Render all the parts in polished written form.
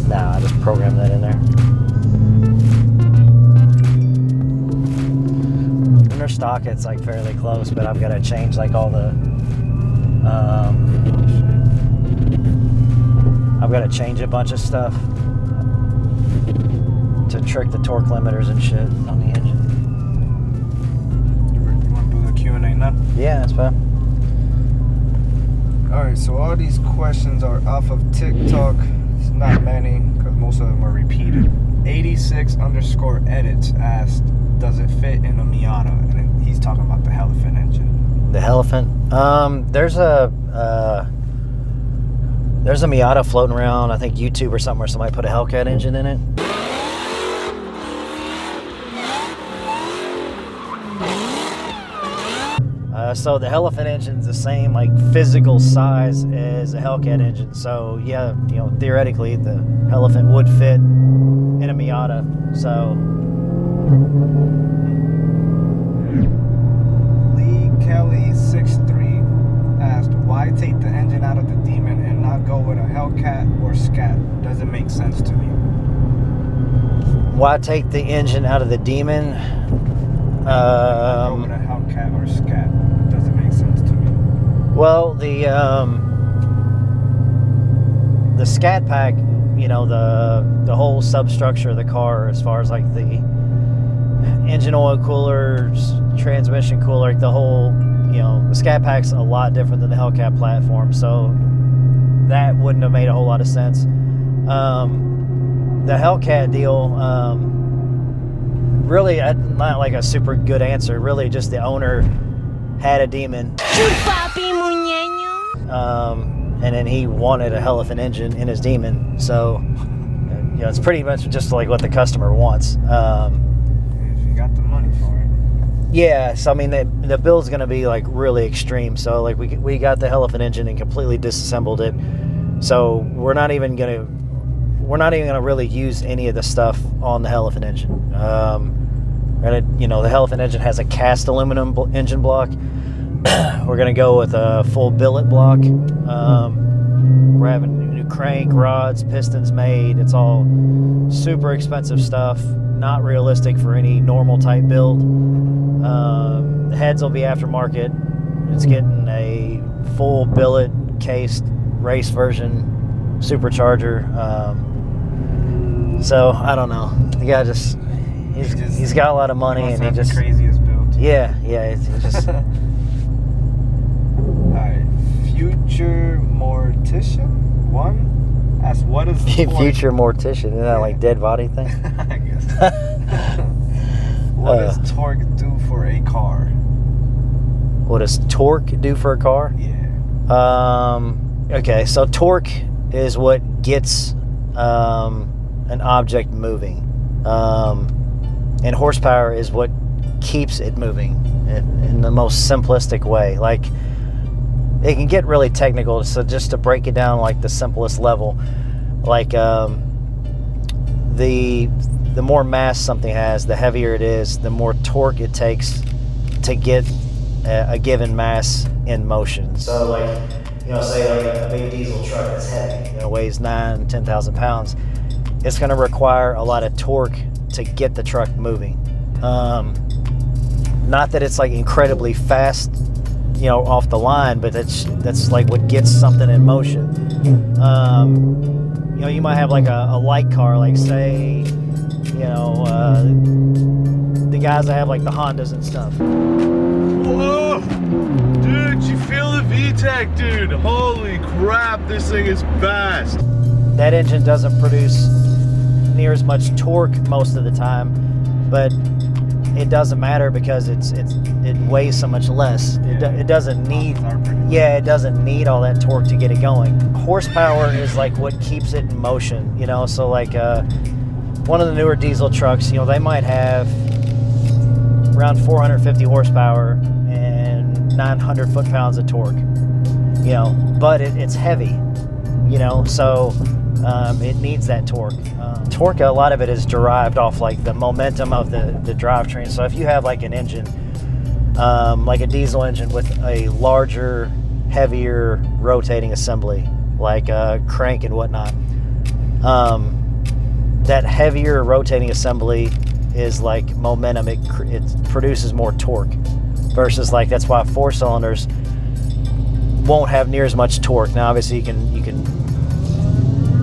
Nah, I just programmed that in there. When they're stock, it's like fairly close, but I've got to change like all the. I've got to change a bunch of stuff to trick the torque limiters and shit on the engine. You want to do the Q&A now? Yeah, that's fine. Alright, so all these questions are off of TikTok. It's not many, because most of them are repeated. 86_edits asked, does it fit in a Miata? And he's talking about the Elephant engine. The Elephant. There's a Miata floating around, I think YouTube or something, where somebody put a Hellcat engine in it. So the Elephant engine's the same like physical size as a Hellcat engine. So yeah, you know, theoretically the Elephant would fit in a Miata. So Lee Kelly 63 asked, why take the engine out of the Demon and not go with a Hellcat or Scat? Doesn't make sense to me. why take the engine out of the Demon? Go with a Hellcat or Scat. Doesn't make sense to me. Well, the Scat Pack, you know, the whole substructure of the car, as far as like the engine oil coolers, transmission cooler, like the whole, you know, the Scat Pack's a lot different than the Hellcat platform, so that wouldn't have made a whole lot of sense. The Hellcat deal, really not like a super good answer. Really, just the owner had a Demon, and then he wanted a Elephant engine in his Demon, so you know, it's pretty much just like what the customer wants. If you got the money for it. Yeah, so I mean the build's gonna be like really extreme. So like we got the Elephant engine and completely disassembled it. So we're not even gonna really use any of the stuff on the Elephant engine. You know, the Elephant engine has a cast aluminum engine block. We're gonna go with a full billet block. We're having new crank, rods, pistons made. It's all super expensive stuff, not realistic for any normal type build. The heads will be aftermarket. It's getting a full billet cased race version supercharger. So I don't know. The guy he's got a lot of money and he just the craziest build. Yeah, it's just. Alright, Future Mortician 1 asks, what is the Future Mortician, isn't that like dead body thing? I guess. What does torque do for a car? What does torque do for a car? Yeah. Okay, so torque is what gets an object moving, and horsepower is what keeps it moving in the most simplistic way. Like, it can get really technical, so just to break it down like the simplest level, like the more mass something has, the heavier it is, the more torque it takes to get a given mass in motion. So like, you know, say like a big diesel truck that's heavy, you know, weighs 10,000 pounds, it's going to require a lot of torque to get the truck moving. Not that it's like incredibly fast, you know, off the line, but that's like what gets something in motion. You know, you might have like a light car, like say, you know, the guys that have like the Hondas and stuff. Whoa! Dude, you feel the VTEC, dude. Holy crap, this thing is fast. That engine doesn't produce near as much torque most of the time, but it doesn't matter because it weighs so much less. It doesn't need, it doesn't need all that torque to get it going. Horsepower is like what keeps it in motion, you know. So like one of the newer diesel trucks, you know, they might have around 450 horsepower and 900 foot-pounds of torque, you know, but it's heavy, you know, so it needs that torque. Torque, a lot of it is derived off like the momentum of the drivetrain. So if you have like an engine, like a diesel engine with a larger, heavier rotating assembly, like a crank and whatnot, that heavier rotating assembly is like momentum. It produces more torque versus like, that's why 4 cylinders won't have near as much torque. Now obviously you can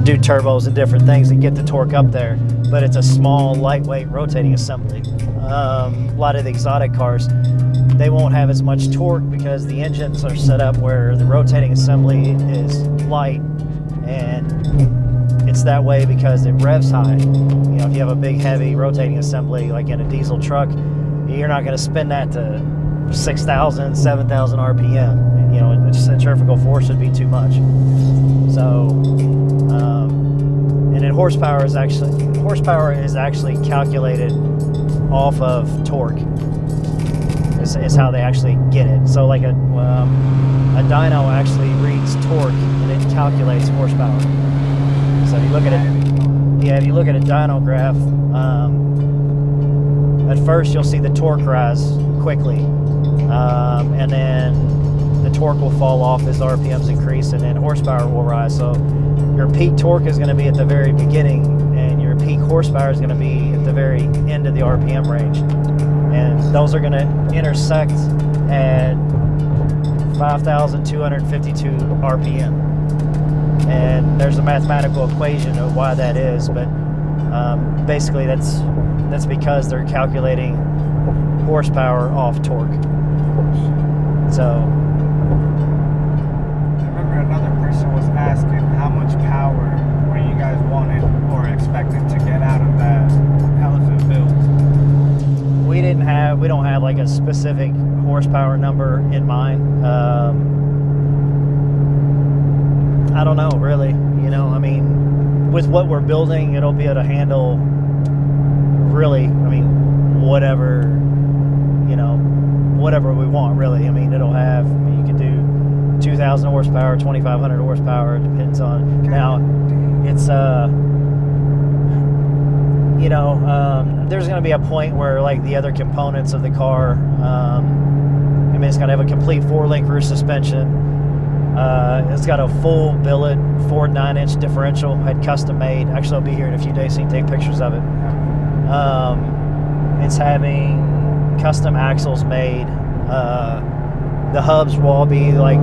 do turbos and different things and get the torque up there, but it's a small, lightweight rotating assembly. A lot of the exotic cars, they won't have as much torque because the engines are set up where the rotating assembly is light, and it's that way because it revs high. You know, if you have a big, heavy rotating assembly like in a diesel truck, you're not going to spin that to 6,000, 7,000 RPM. You know, the centrifugal force would be too much. So, and then horsepower is actually calculated off of torque. Is how they actually get it. So like a dyno actually reads torque and it calculates horsepower. So if you look at it, if you look at a dyno graph, at first you'll see the torque rise quickly, and then the torque will fall off as RPMs increase, and then horsepower will rise. So your peak torque is going to be at the very beginning, and your peak horsepower is going to be at the very end of the RPM range. And those are going to intersect at 5,252 RPM. And there's a mathematical equation of why that is, but basically that's because they're calculating horsepower off torque. So I remember another person was asking how much power were you guys wanted or expected to get out of that elephant build. we don't have like a specific horsepower number in mind. I don't know, really. You know, I mean, with what we're building, it'll be able to handle really, I mean, whatever we want, really. I mean, it'll have, you can do 2,000 horsepower, 2,500 horsepower, it depends on. Now, it's, there's going to be a point where, like, the other components of the car, I mean, it's going to have a complete 4-link rear suspension. It's got a full billet Ford 9-inch differential, had custom made. Actually, I'll be here in a few days so you can take pictures of it. It's having custom axles made. The hubs will all be like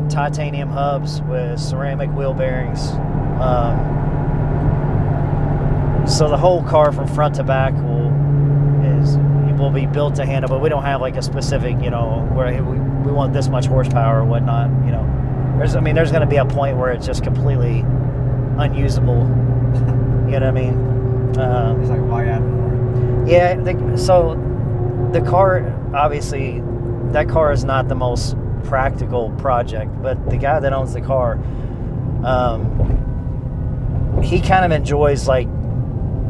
titanium hubs with ceramic wheel bearings. So the whole car from front to back will be built to handle, but we don't have like a specific, where we want this much horsepower or whatnot. There's going to be a point where it's just completely unusable. You know what I mean? It's like, why add more? Yeah. So the car, obviously, that car is not the most practical project, but the guy that owns the car, he kind of enjoys like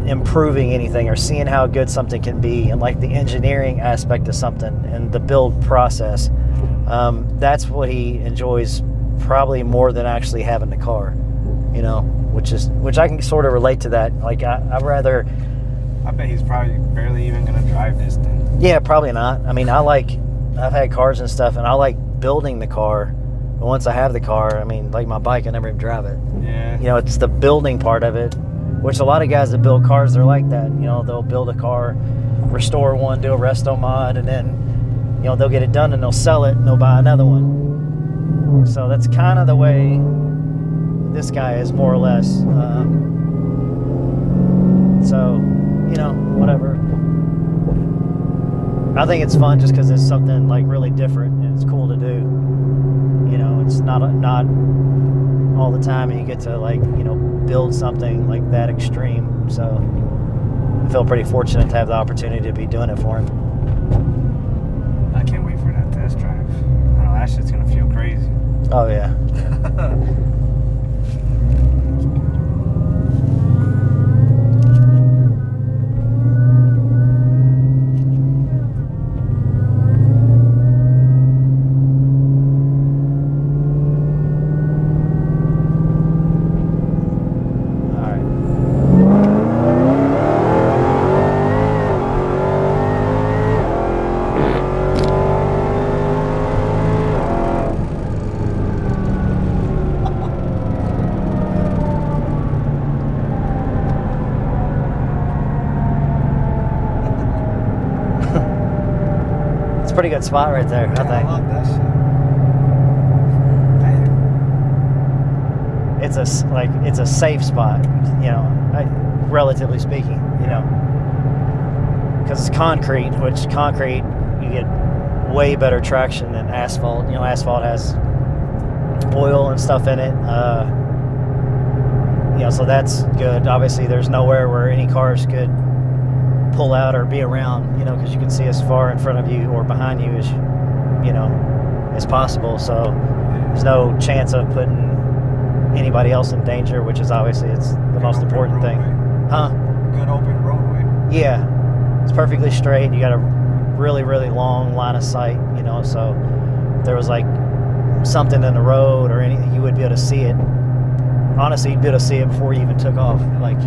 improving anything or seeing how good something can be, and like the engineering aspect of something and the build process. That's what he enjoys probably more than actually having the car, which I can sort of relate to that. Like I bet he's probably barely even gonna drive this thing. Yeah, probably not. I mean, I've had cars and stuff, and I like building the car. But once I have the car, I mean, like my bike, I never even drive it. Yeah. It's the building part of it, which a lot of guys that build cars, they're like that. They'll build a car, restore one, do a resto mod, and then, they'll get it done and they'll sell it and they'll buy another one. So that's kind of the way this guy is, more or less. Whatever. I think it's fun just because it's something like really different and it's cool to do. It's not all the time and you get to build something like that extreme. So I feel pretty fortunate to have the opportunity to be doing it for him. I can't wait for that test drive. I know that shit's gonna feel crazy. Oh yeah. pretty good spot right there, I I think. love that shit. Damn. It's a safe spot, you know, relatively speaking, you know, because it's concrete, which concrete you get way better traction than asphalt. You know, asphalt has oil and stuff in it. You know, so that's good. Obviously, there's nowhere where any cars could pull out or be around, you know, because you can see as far in front of you or behind you as, you know, as possible. So there's no chance of putting anybody else in danger, which is obviously it's the most important thing. Huh? Good open roadway. Yeah. It's perfectly straight. You got a really, really long line of sight, you know, so if there was like something in the road or anything, you would be able to see it. Honestly, you'd be able to see it before you even took off. Like,